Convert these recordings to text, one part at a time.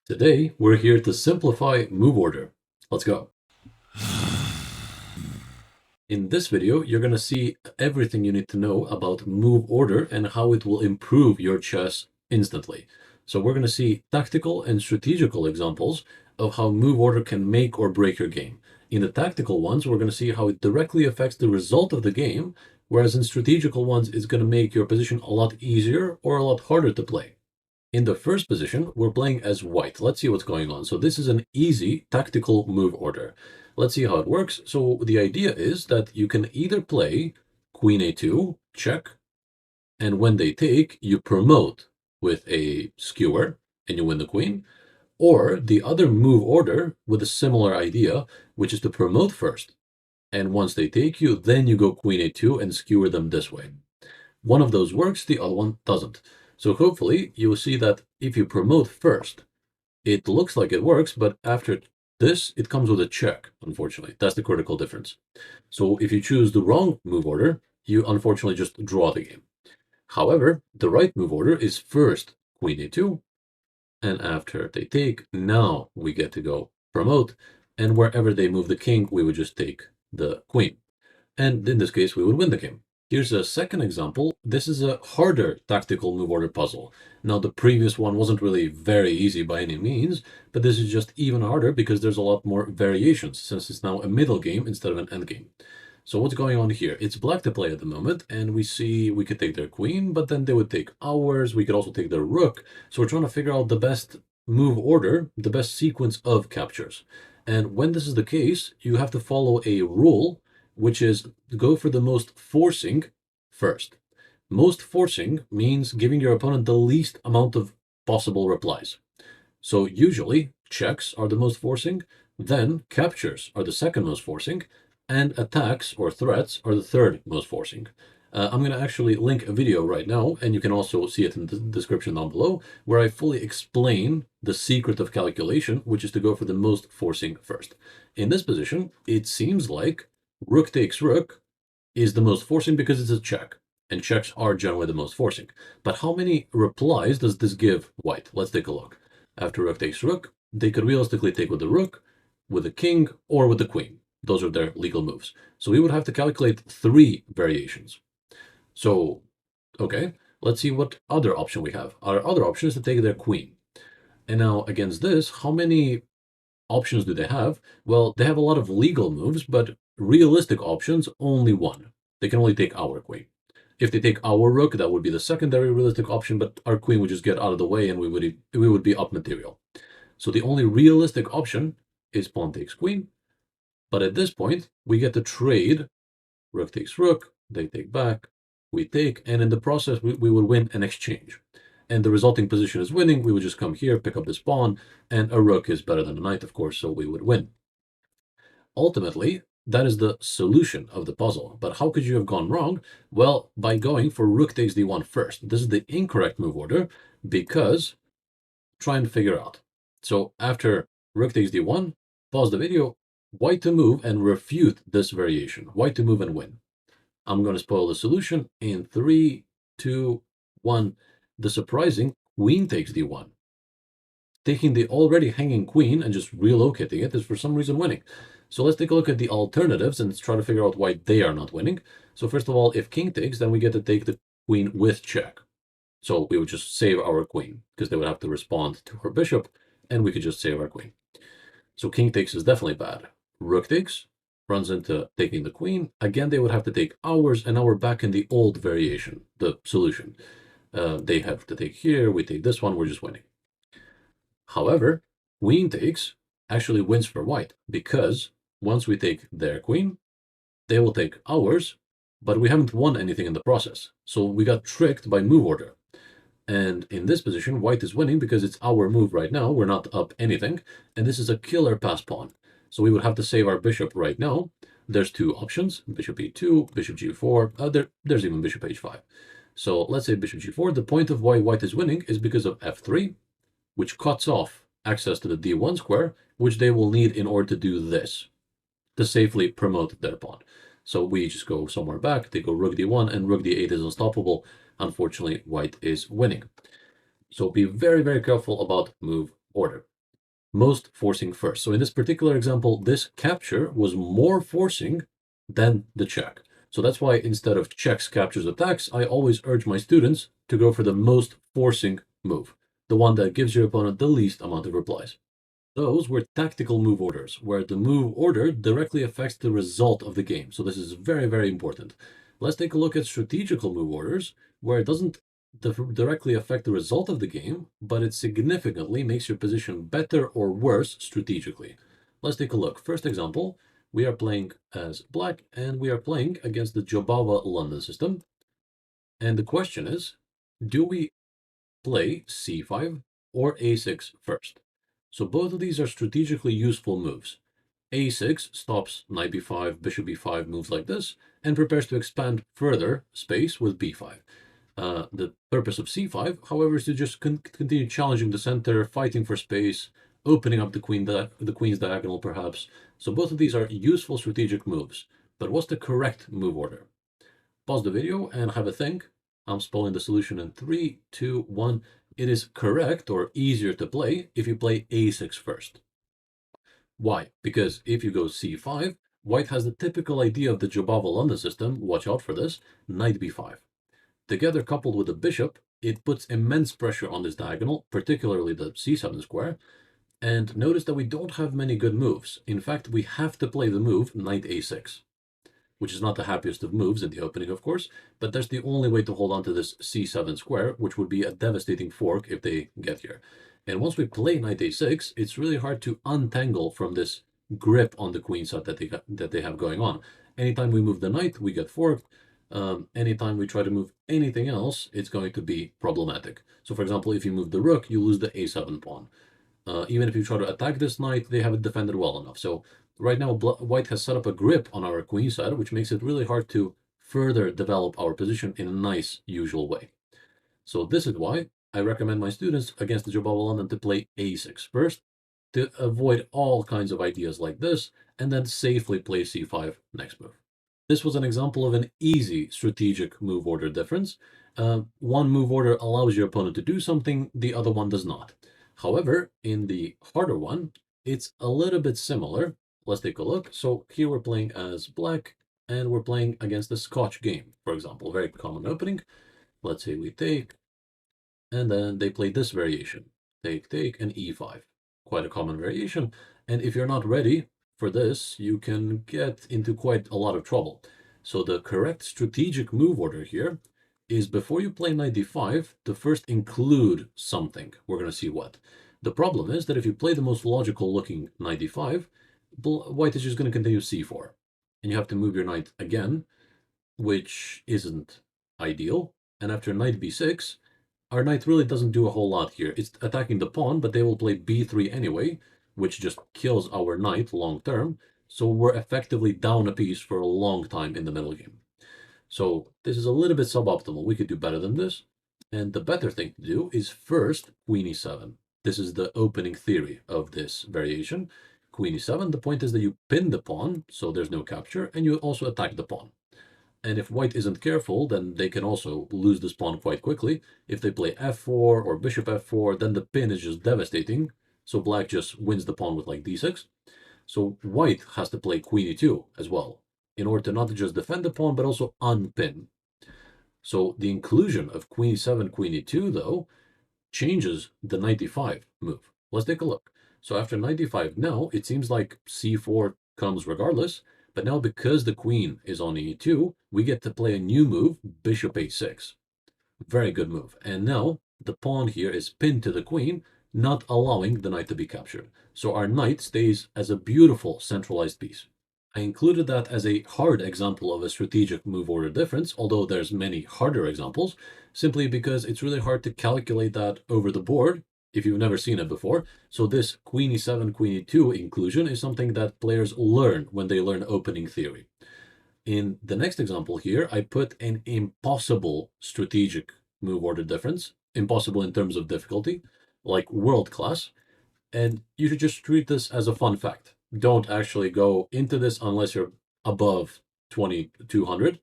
Today, we're here to simplify move order. Let's go. In this video, you're going to see everything you need to know about move order and how it will improve your chess instantly. So we're going to see tactical and strategical examples of how move order can make or break your game. In the tactical ones, we're going to see how it directly affects the result of the game, whereas in strategical ones, it's going to make your position a lot easier or a lot harder to play. In the first position, we're playing as white. Let's see what's going on. So this is an easy tactical move order. Let's see how it works. So the idea is that you can either play queen a2, check, and when they take, you promote with a skewer and you win the queen, or the other move order with a similar idea, which is to promote first. And once they take you, then you go queen a2 and skewer them this way. One of those works, the other one doesn't. So hopefully you will see that if you promote first, it looks like it works, but after this, it comes with a check, unfortunately. That's the critical difference. So if you choose the wrong move order, you unfortunately just draw the game. However, the right move order is first queen a2, and after they take, now we get to go promote, and wherever they move the king, we would just take the queen. And in this case, we would win the game. Here's a second example. This is a harder tactical move order puzzle. Now, the previous one wasn't really very easy by any means, but this is just even harder because there's a lot more variations since it's now a middle game instead of an end game. So what's going on here? It's black to play at the moment, and we see we could take their queen, but then they would take ours. We could also take their rook. So we're trying to figure out the best move order, the best sequence of captures. And when this is the case, you have to follow a rule, which is go for the most forcing first. Most forcing means giving your opponent the least amount of possible replies. So usually checks are the most forcing, then captures are the second most forcing, and attacks or threats are the third most forcing. I'm going to actually link a video right now, and you can also see it in the description down below, where I fully explain the secret of calculation, which is to go for the most forcing first. In this position, it seems like rook takes rook is the most forcing because it's a check, and checks are generally the most forcing. But how many replies does this give white? Let's take a look. After rook takes rook, they could realistically take with the rook, with the king, or with the queen. Those are their legal moves. So we would have to calculate 3 variations. So, okay, let's see what other option we have. Our other option is to take their queen. And now against this, how many options do they have? Well, they have a lot of legal moves, but realistic options, only one. They can only take our queen. If they take our rook, that would be the secondary realistic option, but our queen would just get out of the way and we would be up material. So the only realistic option is pawn takes queen. But at this point, we get to trade. Rook takes rook, they take back, we take, and in the process, we would win an exchange. And the resulting position is winning. We would just come here, pick up this pawn, and a rook is better than a knight, of course, so we would win. Ultimately, that is the solution of the puzzle. But how could you have gone wrong? Well, by going for rook takes d1 first. This is the incorrect move order because try and figure out. So after rook takes d1, pause the video, white to move and refute this variation. White to move and win. I'm going to spoil the solution in 3, 2, 1. The surprising queen takes d1. Taking the already hanging queen and just relocating it is for some reason winning. So let's take a look at the alternatives and let's try to figure out why they are not winning. So first of all, if king takes, then we get to take the queen with check. So we would just save our queen because they would have to respond to her bishop and we could just save our queen. So king takes is definitely bad. Rook takes runs into taking the queen. Again, they would have to take ours, and now we're back in the old variation, the solution. They have to take here, we take this one, we're just winning. However, queen takes actually wins for white because once we take their queen, they will take ours, but we haven't won anything in the process. So we got tricked by move order. And in this position, white is winning because it's our move right now. We're not up anything. And this is a killer pass pawn. So we would have to save our bishop right now. There's 2 options, bishop e2, bishop g4. There's even bishop h5. So let's say bishop g4. The point of why white is winning is because of f3, which cuts off access to the d1 square, which they will need in order to do this, to safely promote their pawn. So we just go somewhere back, they go rook d1, and rook d8 is unstoppable. Unfortunately, white is winning. So be very, very careful about move order. most forcing first. So in this particular example, this capture was more forcing than the check. So that's why instead of checks, captures, attacks, I always urge my students to go for the most forcing move, the one that gives your opponent the least amount of replies. Those were tactical move orders, where the move order directly affects the result of the game. So this is very, very important. Let's take a look at strategical move orders, where it doesn't directly affect the result of the game, but it significantly makes your position better or worse strategically. Let's take a look. First example, we are playing as black, and we are playing against the Jobava London system. And the question is, do we play c5 or a6 first? So both of these are strategically useful moves. a6 stops knight b5, bishop b5 moves like this, and prepares to expand further space with b5. The purpose of c5, however, is to just continue challenging the center, fighting for space, opening up the queen's diagonal perhaps. So both of these are useful strategic moves. But what's the correct move order? Pause the video and have a think. I'm spelling the solution in 3, 2, 1. It is correct or easier to play if you play a6 first. Why? Because if you go c5, white has the typical idea of the Jobava London system, watch out for this, knight b5. Together coupled with the bishop, it puts immense pressure on this diagonal, particularly the c7 square. And notice that we don't have many good moves. In fact, we have to play the move knight a6, which is not the happiest of moves in the opening, of course, but that's the only way to hold on to this c7 square, which would be a devastating fork if they get here. And once we play knight a6, it's really hard to untangle from this grip on the queen side that they have going on. Anytime we move the knight, we get forked. Anytime we try to move anything else, it's going to be problematic. So for example, if you move the rook, you lose the a7 pawn. Even if you try to attack this knight, they have it defended well enough. So right now, white has set up a grip on our queen side, which makes it really hard to further develop our position in a nice, usual way. So this is why I recommend my students against the Jobava London to play a6 first, to avoid all kinds of ideas like this, and then safely play c5 next move. This was an example of an easy strategic move order difference. One move order allows your opponent to do something, the other one does not. However, in the harder one, it's a little bit similar. Let's take a look. So here we're playing as black, and we're playing against the Scotch game, for example. Very common opening. Let's say we take, and then they play this variation. Take, and e5. Quite a common variation. And if you're not ready for this, you can get into quite a lot of trouble. So the correct strategic move order here is before you play knight d5, to first include something. We're going to see what. The problem is that if you play the most logical looking knight d5, white is just going to continue c4. And you have to move your knight again, which isn't ideal. And after knight b6, our knight really doesn't do a whole lot here. It's attacking the pawn, but they will play b3 anyway, which just kills our knight long term. So we're effectively down a piece for a long time in the middle game. So this is a little bit suboptimal. We could do better than this. And the better thing to do is first queen e7. This is the opening theory of this variation. Queen e7, the point is that you pin the pawn, so there's no capture, and you also attack the pawn. And if white isn't careful, then they can also lose this pawn quite quickly. If they play f4 or bishop f4, then the pin is just devastating. So black just wins the pawn with like d6. So white has to play queen e2 as well, in order to not just defend the pawn, but also unpin. So the inclusion of queen e7, queen e2, though, changes the knight d5 move. Let's take a look. So after knight d5, now it seems like c4 comes regardless, but now because the queen is on e2, we get to play a new move, bishop a6. Very good move. And now the pawn here is pinned to the queen, not allowing the knight to be captured. So our knight stays as a beautiful centralized piece. I included that as a hard example of a strategic move order difference, although there's many harder examples, simply because it's really hard to calculate that over the board if you've never seen it before. So this queen e7, queen e2 inclusion is something that players learn when they learn opening theory. In the next example here, I put an impossible strategic move order difference, impossible in terms of difficulty, like world class, and you should just treat this as a fun fact. Don't actually go into this unless you're above 2200.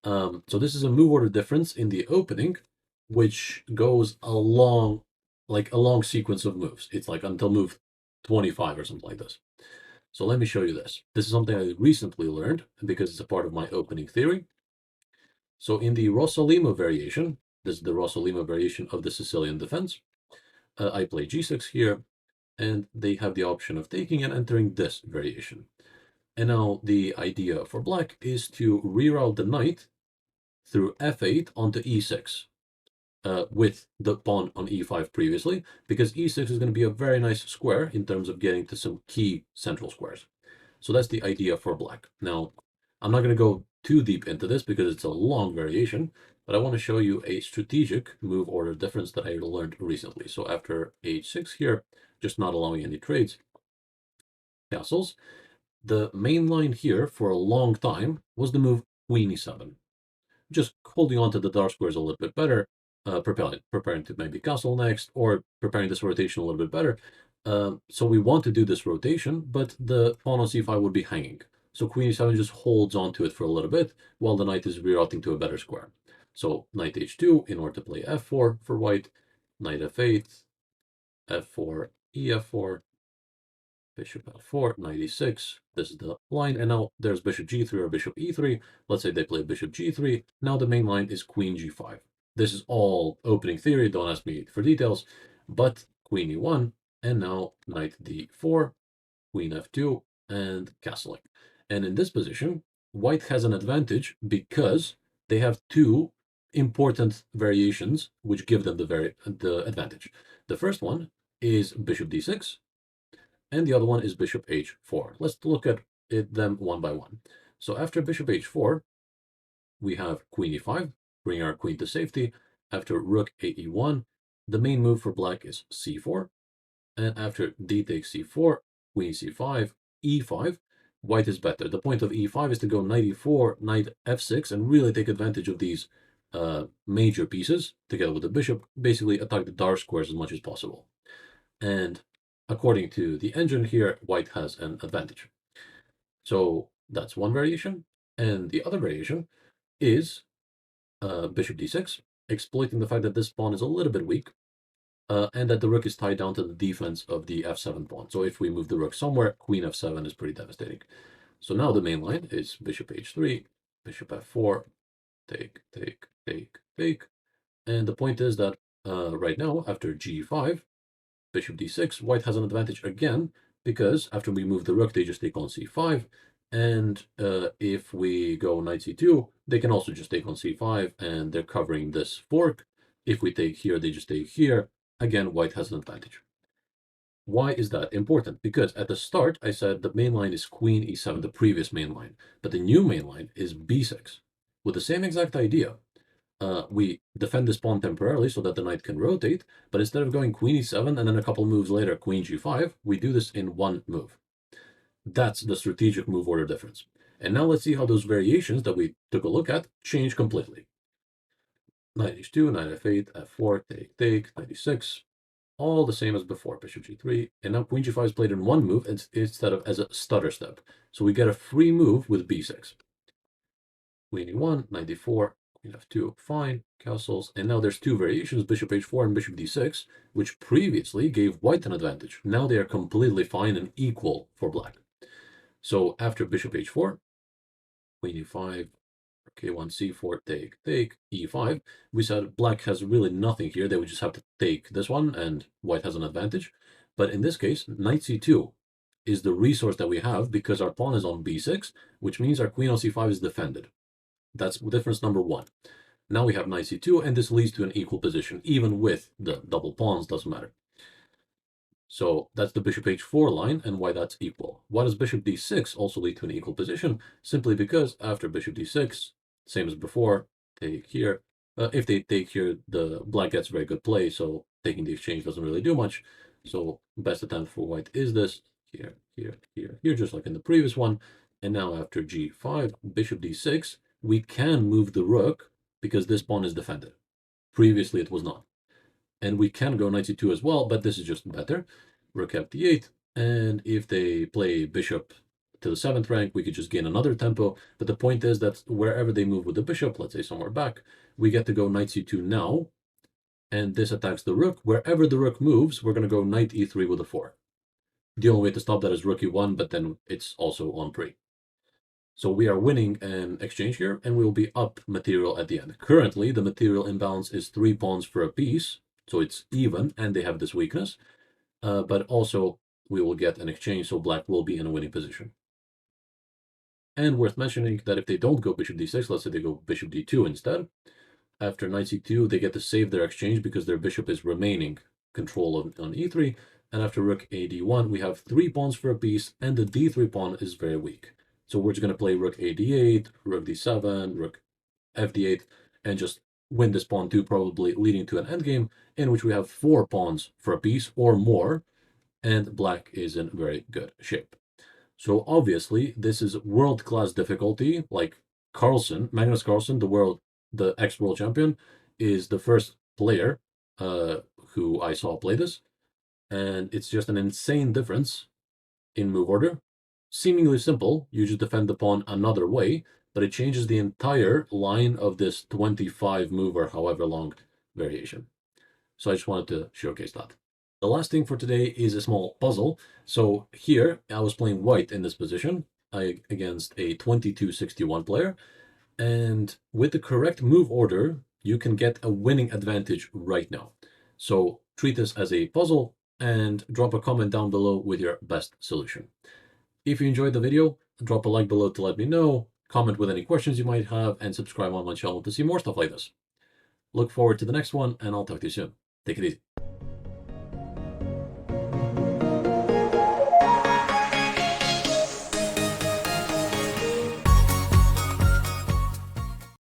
So this is a move order difference in the opening, which goes along like a long sequence of moves. It's like until move 25 or something like this. So let me show you this. This is something I recently learned because it's a part of my opening theory. So in the Rossolimo variation, this is the Rossolimo variation of the Sicilian defense. I play g6 here, and they have the option of taking and entering this variation. And now the idea for black is to reroute the knight through f8 onto e6 with the pawn on e5 previously, because e6 is going to be a very nice square in terms of getting to some key central squares. So that's the idea for black. Now, I'm not going to go too deep into this because it's a long variation, but I want to show you a strategic move order difference that I learned recently. So after h6 here, just not allowing any trades, castles, the main line here for a long time was the move queen e7. Just holding on to the dark squares a little bit better, preparing to maybe castle next, or preparing this rotation a little bit better. So we want to do this rotation, but the pawn on c5 would be hanging. So queen e7 just holds on to it for a little bit, while the knight is rerouting to a better square. So knight h2 in order to play f4 for white, knight f8, f4, ef4, bishop f4, knight e6. This is the line, and now there's bishop g3 or bishop e3. Let's say they play bishop g3. Now the main line is queen g5. This is all opening theory. Don't ask me for details. But queen e1, and now knight d4, queen f2, and castling. And in this position, white has an advantage because they have two important variations which give them the advantage. The first one is bishop d6, and the other one is bishop h4. Let's look at them one by one. So after bishop h4, we have queen e5, bring our queen to safety. After rook e1, the main move for black is c4. And after d takes c4, queen c5, e5, white is better. The point of e5 is to go knight e4, knight f6, and really take advantage of these major pieces together with the bishop, basically attack the dark squares as much as possible. And according to the engine here, white has an advantage. So that's one variation. And the other variation is bishop d6, exploiting the fact that this pawn is a little bit weak, and that the rook is tied down to the defense of the f7 pawn. So if we move the rook somewhere, queen f7 is pretty devastating. So now the main line is bishop h3, bishop f4, take, take, take, take. And the point is that right now, after g5, bishop d6, white has an advantage again, because after we move the rook, they just take on c5. And if we go knight c2, they can also just take on c5, and they're covering this fork. If we take here, they just take here. Again, white has an advantage. Why is that important? Because at the start, I said the main line is queen e7, the previous main line, but the new main line is b6. With the same exact idea, we defend this pawn temporarily so that the knight can rotate, but instead of going queen e7 and then a couple moves later queen g5, we do this in one move. That's the strategic move order difference. And now let's see how those variations that we took a look at change completely. Knight h2, knight f8, f4, take, take, knight e6, all the same as before, bishop g3, and now queen g5 is played in one move instead of as a stutter step. So we get a free move with b6. Queen e1, knight d4, queen f2, fine, castles, and now there's two variations, bishop h4 and bishop d6, which previously gave white an advantage. Now they are completely fine and equal for black. So after bishop h4, queen e5, k1, c4, take, take, e5, we said black has really nothing here. They would just have to take this one, and white has an advantage. But in this case, knight c2 is the resource that we have because our pawn is on b6, which means our queen on c5 is defended. That's difference number one. Now we have knight c2, and this leads to an equal position, even with the double pawns, doesn't matter. So that's the bishop h4 line, and why that's equal. Why does bishop d6 also lead to an equal position? Simply because after bishop d6, same as before, take here. If they take here, the black gets very good play, so taking the exchange doesn't really do much. So best attempt for white is this, here, here, here, here, just like in the previous one. And now after g5, bishop d6, we can move the rook because this pawn is defended. Previously it was not. And we can go knight c2 as well, but this is just better. Rook f8, and if they play bishop to the 7th rank, we could just gain another tempo. But the point is that wherever they move with the bishop, let's say somewhere back, we get to go knight c2 now, and this attacks the rook. Wherever the rook moves, we're going to go knight e3 with a 4. The only way to stop that is rook e1, but then it's also on pre. So we are winning an exchange here, and we will be up material at the end. Currently, the material imbalance is 3 pawns for a piece, so it's even, and they have this weakness. But also, we will get an exchange, so black will be in a winning position. And worth mentioning that if they don't go bishop d6, let's say they go bishop d2 instead, after knight c2, they get to save their exchange because their bishop is remaining control on e3. And after rook a d1, we have 3 pawns for a piece, and the d3 pawn is very weak. So we're just going to play rook a d8, rook d7, rook f d8, and just win this pawn too, probably leading to an endgame in which we have 4 pawns for a piece or more, and black is in very good shape. So obviously, this is world-class difficulty. Like Magnus Carlsen, the ex-world champion, is the first player who I saw play this, and it's just an insane difference in move order. Seemingly simple, you just defend the pawn another way, but it changes the entire line of this 25 move or however long variation. So I just wanted to showcase that. The last thing for today is a small puzzle. So here, I was playing white in this position against a 2261 player. And with the correct move order, you can get a winning advantage right now. So treat this as a puzzle and drop a comment down below with your best solution. If you enjoyed the video, drop a like below to let me know, comment with any questions you might have, and subscribe on my channel to see more stuff like this. Look forward to the next one, and I'll talk to you soon. Take it easy.